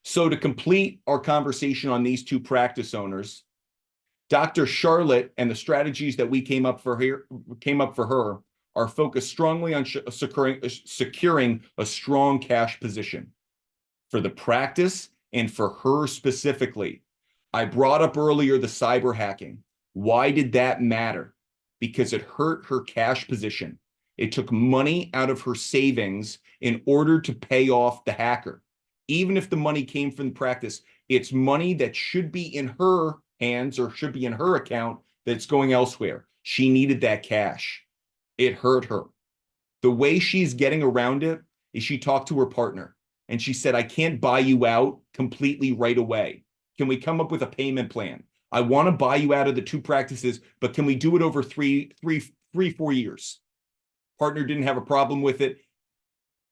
So to complete our conversation on these two practice owners, Dr. Charlotte and the strategies that we came up for her are focused strongly on securing a strong cash position for the practice and for her specifically. I brought up earlier the cyber hacking. Why did that matter? Because it hurt her cash position. It took money out of her savings in order to pay off the hacker. Even if the money came from the practice, it's money that should be in her hands or should be in her account that's going elsewhere. She needed that cash. It hurt her. The way she's getting around it is she talked to her partner and she said, I can't buy you out completely right away. Can we come up with a payment plan? I want to buy you out of the two practices, but can we do it over 4 years? Partner didn't have a problem with it.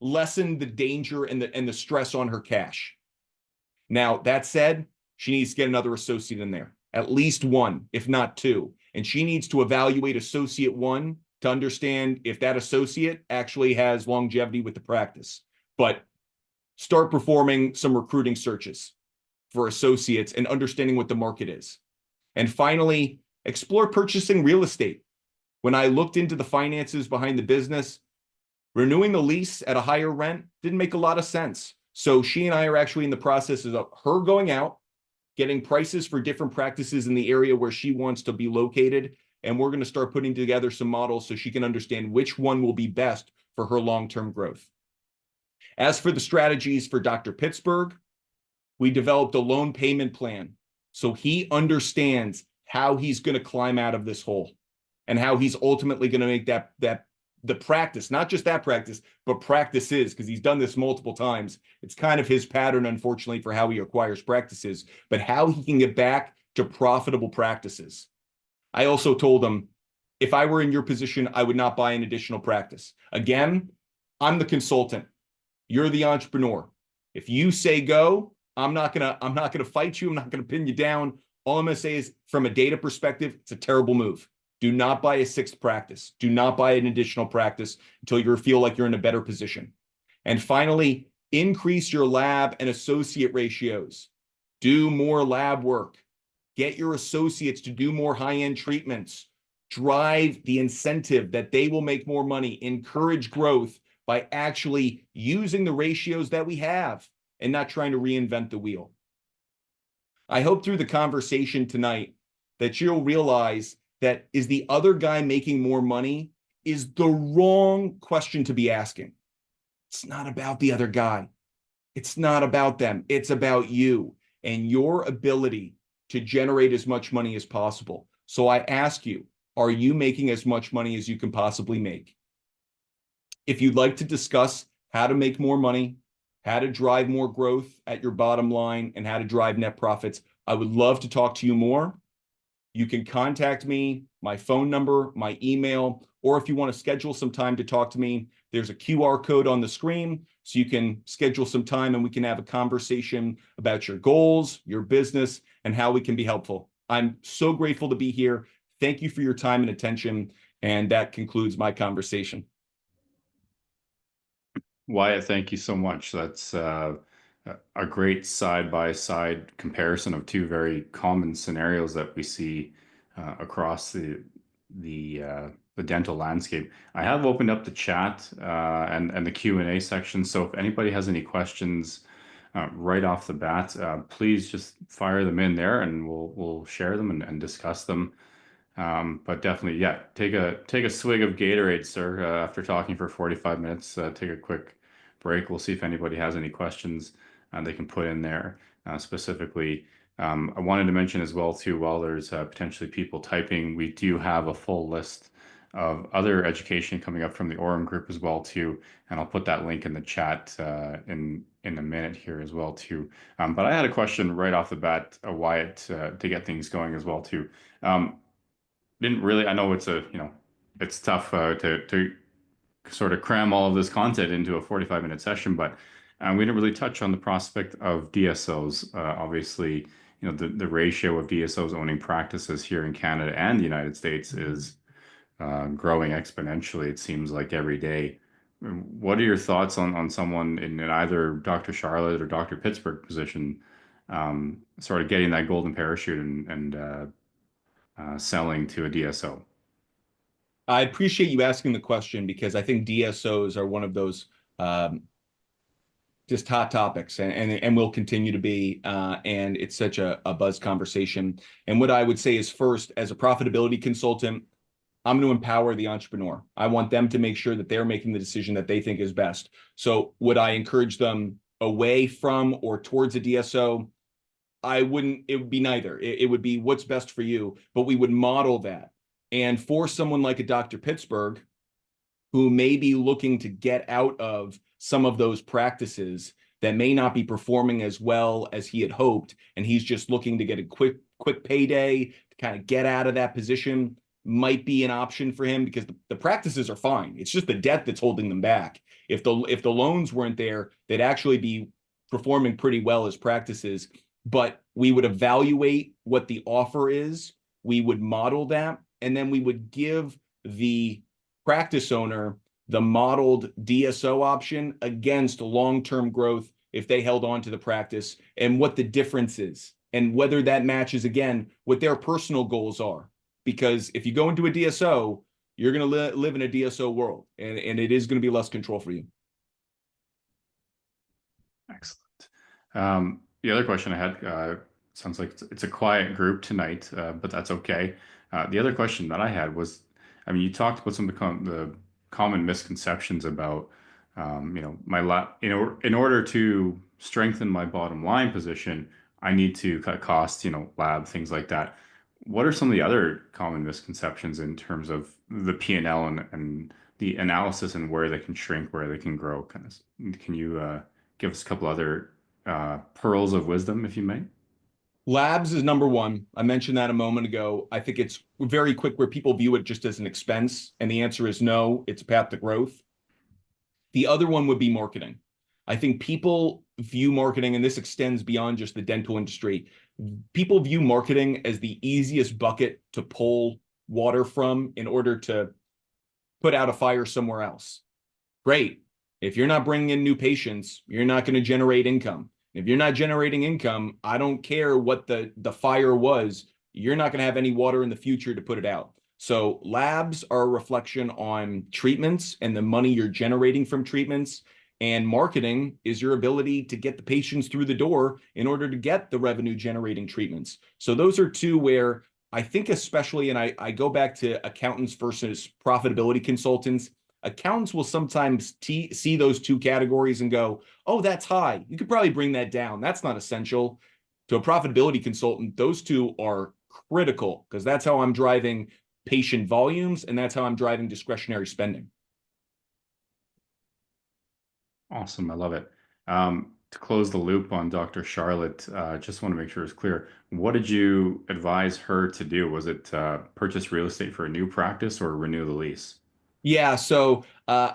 Lessened the danger and the stress on her cash. Now, that said, she needs to get another associate in there, at least one, if not two. And she needs to evaluate associate one to understand if that associate actually has longevity with the practice. But start performing some recruiting searches for associates and understanding what the market is. And finally, explore purchasing real estate. When I looked into the finances behind the business, renewing the lease at a higher rent didn't make a lot of sense. So she and I are actually in the process of her going out, getting prices for different practices in the area where she wants to be located. And we're going to start putting together some models so she can understand which one will be best for her long-term growth. As for the strategies for Dr. Pittsburgh, we developed a loan payment plan so he understands how he's going to climb out of this hole and how he's ultimately going to make the practice, not just that practice, but practices, because he's done this multiple times. It's kind of his pattern, unfortunately, for how he acquires practices, but how he can get back to profitable practices. I also told him, if I were in your position, I would not buy an additional practice. Again, I'm the consultant. You're the entrepreneur. If you say go, I'm not gonna fight you. I'm not gonna pin you down. All I'm gonna say is, from a data perspective, it's a terrible move. Do not buy a sixth practice. Do not buy an additional practice until you feel like you're in a better position. And finally, increase your lab and associate ratios. Do more lab work. Get your associates to do more high-end treatments. Drive the incentive that they will make more money. Encourage growth by actually using the ratios that we have and not trying to reinvent the wheel. I hope through the conversation tonight that you'll realize that, is the other guy making more money, is the wrong question to be asking. It's not about the other guy. It's not about them. It's about you and your ability to generate as much money as possible. So I ask you, are you making as much money as you can possibly make? If you'd like to discuss how to make more money, how to drive more growth at your bottom line, and how to drive net profits, I would love to talk to you more. You can contact me, my phone number, my email, or if you want to schedule some time to talk to me, there's a QR code on the screen, so you can schedule some time and we can have a conversation about your goals, your business, and how we can be helpful. I'm so grateful to be here. Thank you for your time and attention, and that concludes my conversation. Wyatt, thank you so much. That's a great side-by-side comparison of two very common scenarios that we see across the dental landscape. I have opened up the chat and the Q&A section, so if anybody has any questions right off the bat, please just fire them in there, and we'll share them and discuss them. But definitely, yeah, take a swig of Gatorade, sir, after talking for 45 minutes. Take a quick break. We'll see if anybody has any questions they can put in there specifically. I wanted to mention as well, too, while there's potentially people typing, we do have a full list of other education coming up from the Orem group as well, too. And I'll put that link in the chat in a minute here as well, too. But I had a question right off the bat, Wyatt, to get things going as well, too. Didn't really, I know it's tough to sort of cram all of this content into a 45-minute session, but we didn't really touch on the prospect of DSOs. Obviously, the ratio of DSOs owning practices here in Canada and the United States is growing exponentially, it seems like every day. What are your thoughts on someone in either Dr. Charlotte or Dr. Pittsburgh position, sort of getting that golden parachute and selling to a DSO? I appreciate you asking the question, because I think DSOs are one of those just hot topics, and will continue to be, and it's such a buzz conversation. And what I would say is, first, as a profitability consultant, I'm going to empower the entrepreneur. I want them to make sure that they're making the decision that they think is best. So would I encourage them away from or towards a DSO? I wouldn't. It would be neither. It would be what's best for you, but we would model that. And for someone like a Dr. Pittsburgh, who may be looking to get out of some of those practices that may not be performing as well as he had hoped, and he's just looking to get a quick payday to kind of get out of that position, might be an option for him, because the practices are fine. It's just the debt that's holding them back. If the loans weren't there, they'd actually be performing pretty well as practices. But we would evaluate what the offer is, we would model that, and then we would give the practice owner the modeled DSO option against long-term growth if they held on to the practice, and what the difference is and whether that matches again what their personal goals are. Because if you go into a DSO, you're going to live in a DSO world, and it is going to be less control for you. Excellent. The other question I had, sounds like it's a quiet group tonight, but that's okay. The other question that I had was, I mean, you talked about some of the common misconceptions about, my in order to strengthen my bottom line position, I need to cut costs, lab, things like that. What are some of the other common misconceptions in terms of the P&L and the analysis and where they can shrink, where they can grow? Can you give us a couple other pearls of wisdom, if you may? Labs is number one. I mentioned that a moment ago. I think it's very quick where people view it just as an expense, and the answer is no, it's a path to growth. The other one would be marketing. I think people view marketing, and this extends beyond just the dental industry. People view marketing as the easiest bucket to pull water from in order to put out a fire somewhere else. Great. If you're not bringing in new patients, you're not going to generate income. If you're not generating income, I don't care what the fire was, you're not going to have any water in the future to put it out. So labs are a reflection on treatments and the money you're generating from treatments. And marketing is your ability to get the patients through the door in order to get the revenue generating treatments. So those are two where I think especially, and I go back to accountants versus profitability consultants. Accountants will sometimes see those two categories and go, oh, that's high. You could probably bring that down. That's not essential. To a profitability consultant, those two are critical because that's how I'm driving patient volumes and that's how I'm driving discretionary spending. Awesome. I love it. To close the loop on Dr. Charlotte, just want to make sure it's clear. What did you advise her to do? Was it purchase real estate for a new practice or renew the lease? Yeah, so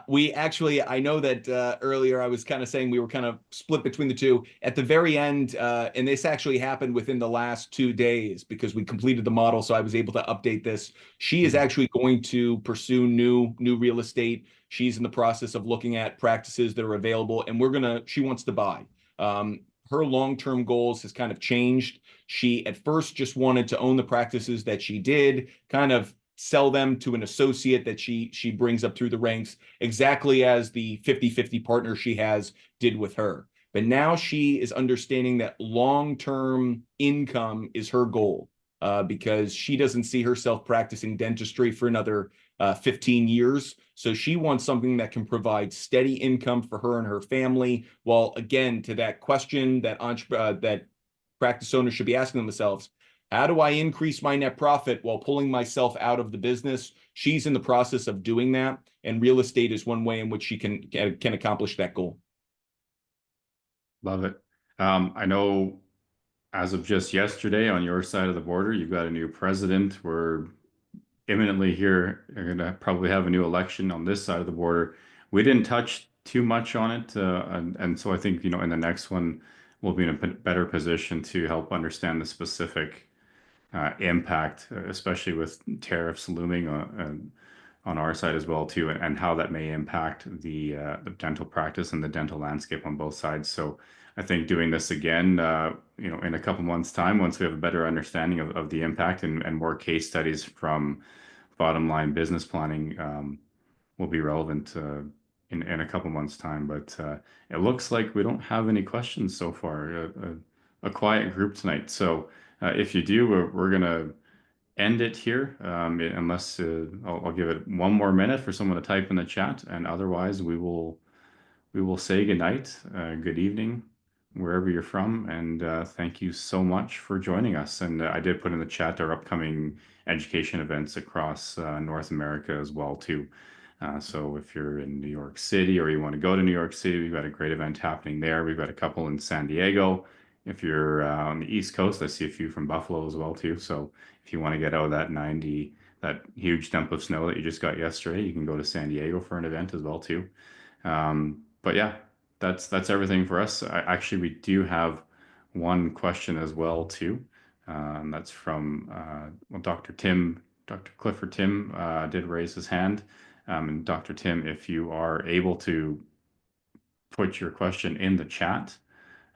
we actually, I know that earlier I was kind of saying we were kind of split between the two. At the very end, and this actually happened within the last 2 days because we completed the model, so I was able to update this. She is Mhm. actually going to pursue new real estate. She's in the process of looking at practices that are available, and she wants to buy. Her long-term goals has kind of changed. She at first just wanted to own the practices that she did, kind of sell them to an associate that she brings up through the ranks, exactly as the 50-50 partner she has did with her. But now she is understanding that long-term income is her goal, because she doesn't see herself practicing dentistry for another 15 years. So she wants something that can provide steady income for her and her family. While again, to that question that practice owners should be asking themselves, how do I increase my net profit while pulling myself out of the business? She's in the process of doing that, and real estate is one way in which she can accomplish that goal. Love it. I know as of just yesterday on your side of the border, you've got a new president. We're imminently here. You're going to probably have a new election on this side of the border. We didn't touch too much on it. And so I think, in the next one, we'll be in a better position to help understand the specific impact, especially with tariffs looming on our side as well too, and how that may impact the dental practice and the dental landscape on both sides. So I think doing this again, in a couple months' time, once we have a better understanding of the impact and more case studies from bottom line business planning, will be relevant in a couple months' time. But it looks like we don't have any questions so far. A quiet group tonight. So if you do, we're gonna end it here, unless I'll give it one more minute for someone to type in the chat, and otherwise we will say good night, good evening, wherever you're from, and thank you so much for joining us. And I did put in the chat our upcoming education events across North America as well too. So if you're in New York City or you want to go to New York City, we've got a great event happening there. We've got a couple in San Diego. If you're on the East Coast, I see a few from Buffalo as well too. So if you want to get out of that huge dump of snow that you just got yesterday, you can go to San Diego for an event as well too. But yeah, that's everything for us. We do have one question as well too, and that's from Dr. Clifford Tim did raise his hand. And Dr. Tim, if you are able to put your question in the chat,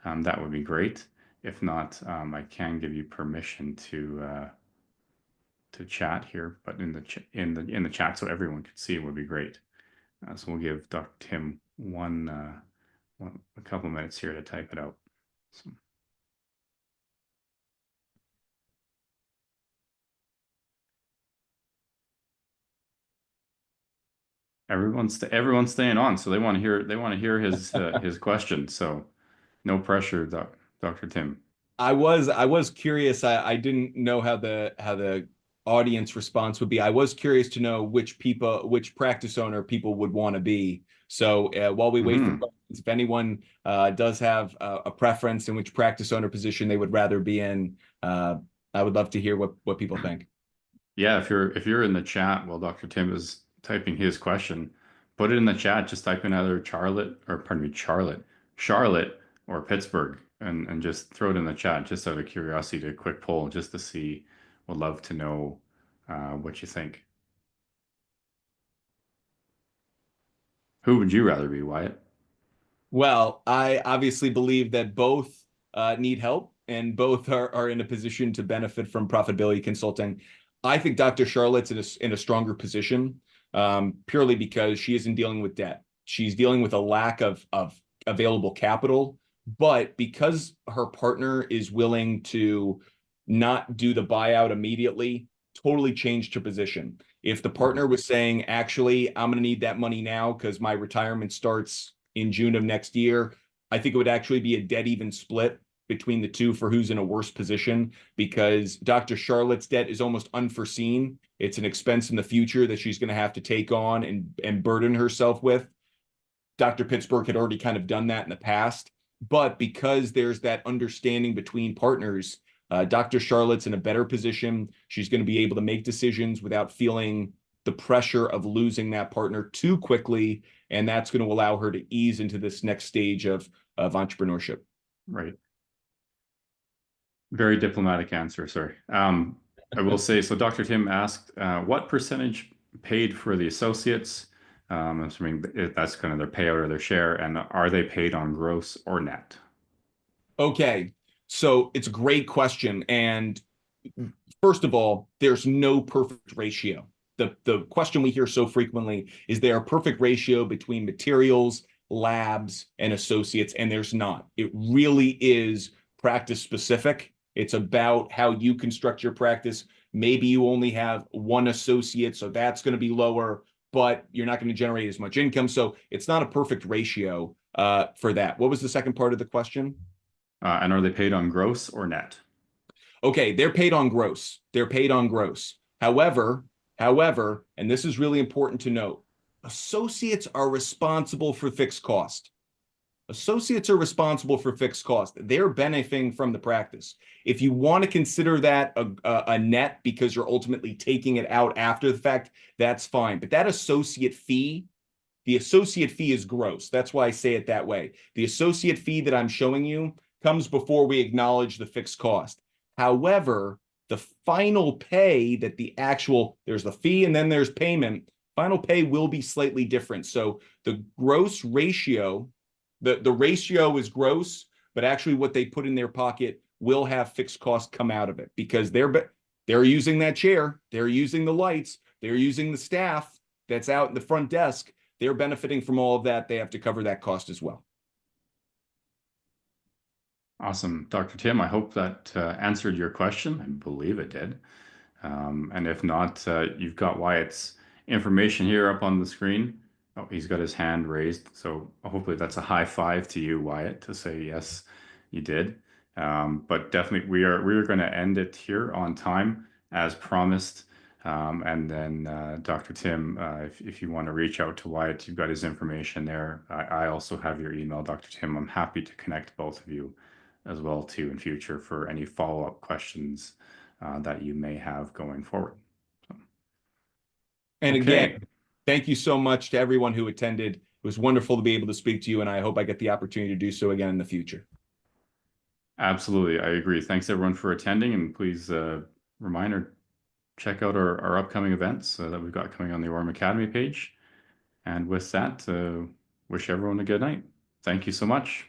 that would be great. If not, I can give you permission to chat here, but in the chat so everyone can see it would be great. So we'll give Dr. Tim a couple minutes here to type it out. So. Everyone's staying on, so they want to hear his question. So no pressure, Dr. Tim. I was curious. I didn't know how the audience response would be. I was curious to know which practice owner people would want to be. So while we wait for Hmm. questions, if anyone does have a preference in which practice owner position they would rather be in, I would love to hear what people think. Yeah, if you're in the chat while Dr. Tim is typing his question, put it in the chat. Just type in either Charlotte or Pittsburgh, and just throw it in the chat just out of curiosity, to a quick poll just to see. Would love to know what you think. Who would you rather be, Wyatt? Well, I obviously believe that both need help and both are in a position to benefit from profitability consulting. I think Dr. Charlotte's in a stronger position purely because she isn't dealing with debt. She's dealing with a lack of available capital, but because her partner is willing to not do the buyout immediately, totally changed her position. If the partner was saying, actually, I'm going to need that money now because my retirement starts in June of next year, I think it would actually be a dead even split between the two for who's in a worse position, because Dr. Charlotte's debt is almost unforeseen. It's an expense in the future that she's going to have to take on and burden herself with. Dr. Pittsburgh had already kind of done that in the past. But because there's that understanding between partners, Dr. Charlotte's in a better position. She's going to be able to make decisions without feeling the pressure of losing that partner too quickly. And that's going to allow her to ease into this next stage of entrepreneurship. Right. Very diplomatic answer, sorry. I will say, so Dr. Tim asked, what percentage paid for the associates? I'm assuming that's kind of their payout or their share, and are they paid on gross or net? Okay, so it's a great question. And first of all, there's no perfect ratio. The question we hear so frequently is there a perfect ratio between materials, labs, and associates? And there's not. It really is practice specific. It's about how you construct your practice. Maybe you only have one associate, so that's going to be lower, but you're not going to generate as much income. So it's not a perfect ratio for that. What was the second part of the question? And are they paid on gross or net? Okay, they're paid on gross. They're paid on gross. However, and this is really important to note, associates are responsible for fixed cost. Associates are responsible for fixed cost. They're benefiting from the practice. If you want to consider that a net because you're ultimately taking it out after the fact, that's fine. But that associate fee, the associate fee is gross. That's why I say it that way. The associate fee that I'm showing you comes before we acknowledge the fixed cost. However, the final pay that there's the fee and then there's payment, final pay will be slightly different. So the gross ratio, the ratio is gross, but actually what they put in their pocket will have fixed costs come out of it because they're using that chair, they're using the lights, they're using the staff that's out in the front desk. They're benefiting from all of that. They have to cover that cost as well. Awesome. Dr. Tim, I hope that answered your question. I believe it did. And if not, you've got Wyatt's information here up on the screen. Oh, he's got his hand raised. So hopefully that's a high five to you, Wyatt, to say yes, you did. But definitely we are going to end it here on time as promised. And then Dr. Tim, if you want to reach out to Wyatt, you've got his information there. I also have your email, Dr. Tim. I'm happy to connect both of you as well too in future for any follow-up questions that you may have going forward. So, And again, okay, thank you so much to everyone who attended. It was wonderful to be able to speak to you, and I hope I get the opportunity to do so again in the future. absolutely, I agree. Thanks everyone for attending, and please reminder, check out our upcoming events that we've got coming on the Orem Academy page. And with that, wish everyone a good night. Thank you so much.